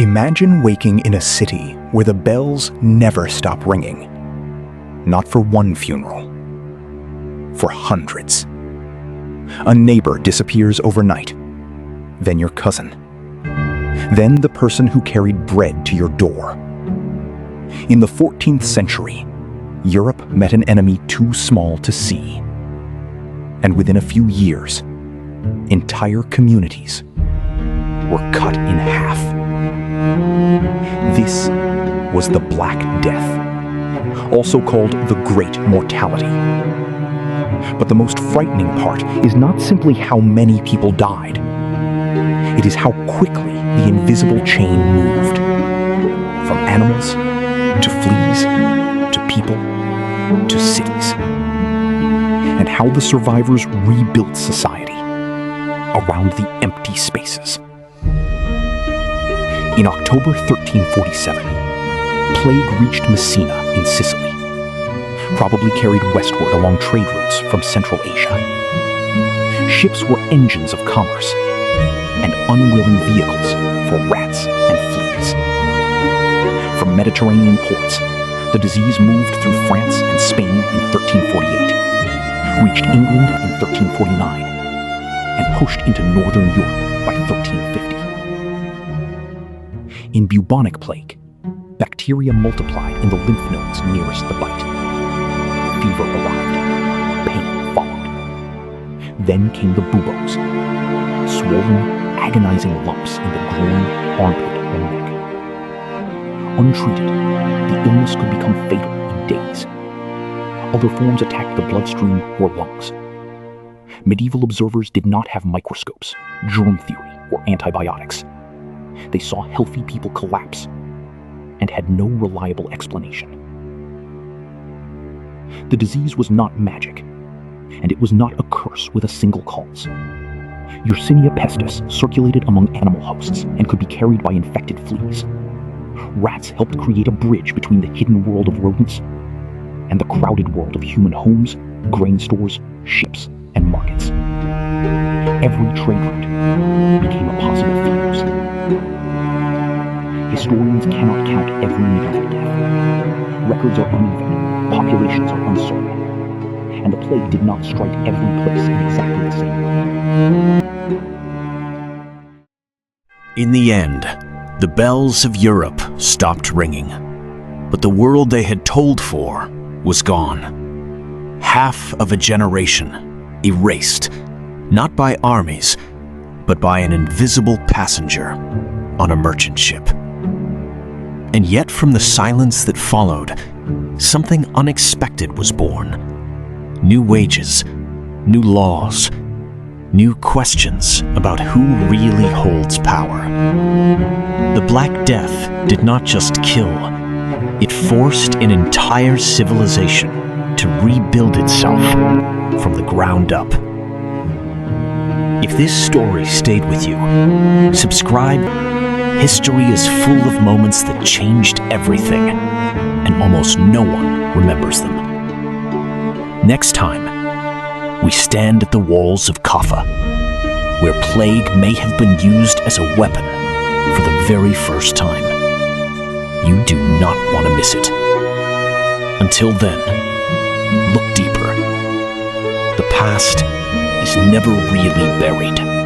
Imagine waking in a city where the bells never stop ringing. Not for one funeral, for hundreds. A neighbor disappears overnight, then your cousin, then the person who carried bread to your door. In the 14th century, Europe met an enemy too small to see. And within a few years, entire communities were cut in half. This was the Black Death, also called the Great Mortality. But the most frightening part is not simply how many people died. It is how quickly the invisible chain moved. From animals, to fleas, to people, to cities. And how the survivors rebuilt society around the empty spaces. In October 1347, plague reached Messina in Sicily, probably carried westward along trade routes from Central Asia. Ships were engines of commerce and unwilling vehicles for rats and fleas. From Mediterranean ports, the disease moved through France and Spain in 1348, reached England in 1349, and pushed into northern Europe by 1350. In bubonic plague, bacteria multiplied in the lymph nodes nearest the bite. Fever arrived. Pain followed. Then came the buboes, swollen, agonizing lumps in the groin, armpit, or neck. Untreated, the illness could become fatal in days. Other forms attacked the bloodstream or lungs. Medieval observers did not have microscopes, germ theory, or antibiotics. They saw healthy people collapse and had no reliable explanation. The disease was not magic, and it was not a curse with a single cause. Yersinia pestis circulated among animal hosts and could be carried by infected fleas. Rats helped create a bridge between the hidden world of rodents and the crowded world of human homes, grain stores, ships, and markets. Every trade route became a possible fuse. Historians cannot count every medieval death. Records are uneven, populations are uncertain, and the plague did not strike every place in exactly the same way. In the end, the bells of Europe stopped ringing, but the world they had tolled for was gone. Half of a generation erased, not by armies, but by an invisible passenger on a merchant ship. And yet from the silence that followed, something unexpected was born. New wages, new laws, new questions about who really holds power. The Black Death did not just kill, it forced an entire civilization to rebuild itself from the ground up. If this story stayed with you, subscribe. History is full of moments that changed everything, and almost no one remembers them. Next time, we stand at the walls of Kaffa, where plague may have been used as a weapon for the very first time. You do not want to miss it. Until then, look deeper. The past is never really buried.